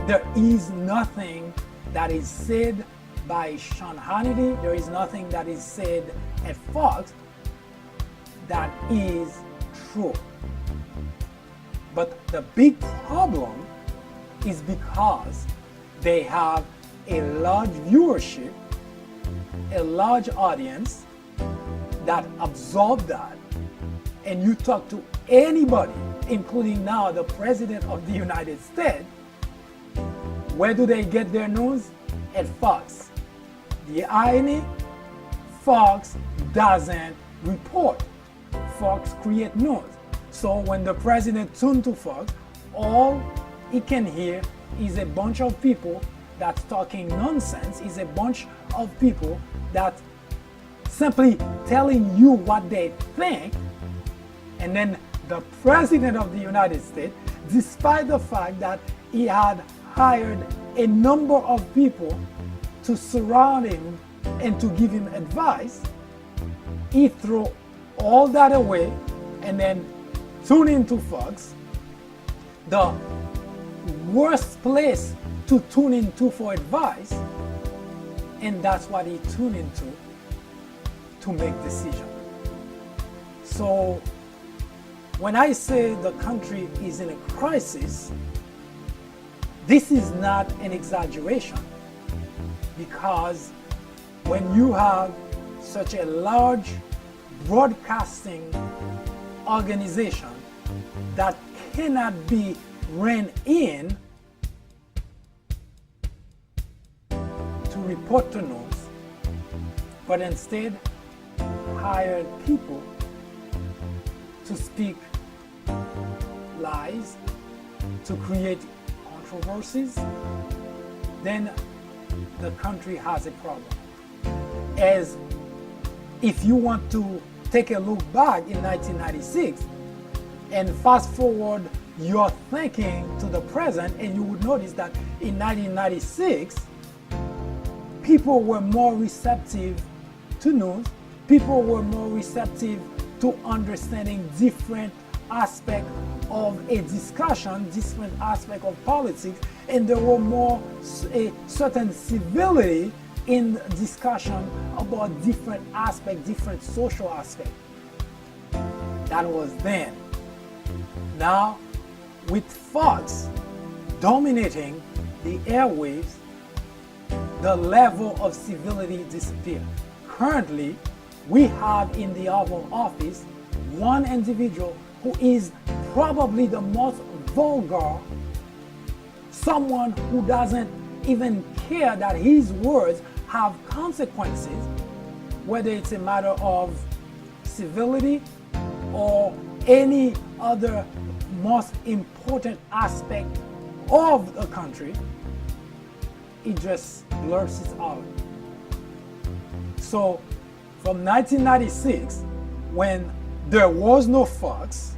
There is nothing that is said by Sean Hannity, there is nothing that is said at Fox that is true. But the big problem is because they have a large viewership, a large audience that absorb that. And you talk to anybody, including now the President of the United States, where do they get their news? At Fox. The irony, Fox doesn't report. Fox create news. So when the president tunes to Fox, all he can hear is a bunch of people that's talking nonsense, is a bunch of people that simply telling you what they think. And then the president of the United States, despite the fact that he had hired a number of people to surround him and to give him advice, he threw all that away and then tuned into Fox, the worst place to tune into for advice, and that's what he tuned into to make decisions. So when I say the country is in a crisis, this is not an exaggeration, because when you have such a large broadcasting organization that cannot be reined in to report the news, but instead hired people to speak lies, to create controversies, then the country has a problem. As if you want to take a look back in 1996 and fast forward your thinking to the present, and you would notice that in 1996, people were more receptive to news, people were more receptive to understanding different aspects of a discussion, different aspects of politics, and there were more a certain civility in discussion about different aspects, different social aspects. That was then. Now, with Fox dominating the airwaves, the level of civility disappeared. Currently, we have in the Oval Office one individual who is probably the most vulgar, someone who doesn't even care that his words have consequences, whether it's a matter of civility or any other most important aspect of the country. He just blurts it out. So from 1996, when there was no Fox,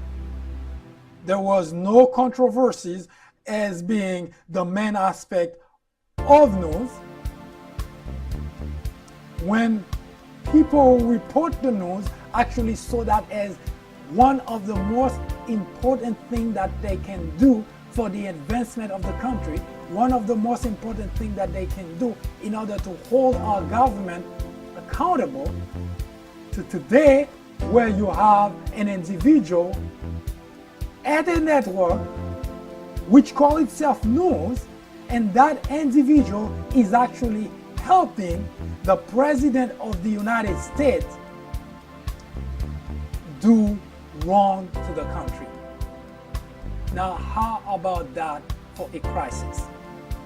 there was no controversies as being the main aspect of news. When people report the news, actually saw that as one of the most important things that they can do for the advancement of the country, one of the most important things that they can do in order to hold our government accountable, to today, where you have an individual at a network which call itself news, and that individual is actually helping the President of the United States do wrong to the country. Now, how about that for a crisis?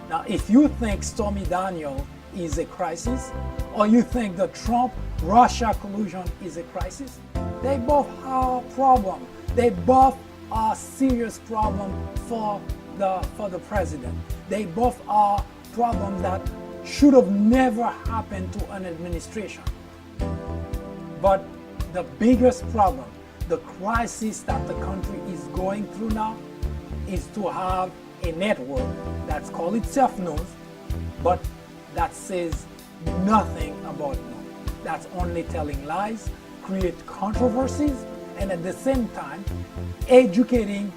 Now, if you think Stormy Daniels is a crisis, or you think the Trump-Russia collusion is a crisis, they both are a problem. They both are serious problem for the president. They both are problems that should have never happened to an administration. But the biggest problem, the crisis that the country is going through now, is to have a network that's called itself news, but that says nothing about news. That's only telling lies, create controversies, and at the same time educating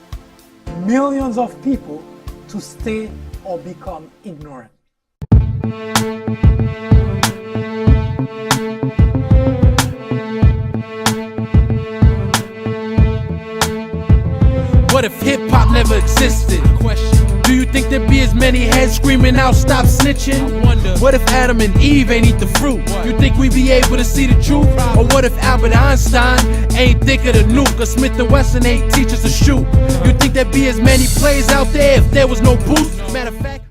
millions of people to stay or become ignorant. What if hip-hop never existed? Do you think there'd be as many heads screaming out, stop snitching? What if Adam and Eve ain't eat the fruit? You think we'd be able to see the truth? Or what if Albert Einstein ain't think of the nuke? Or Smith & Wesson ain't teach us to shoot? You think there'd be as many plays out there if there was no boost? Matter of fact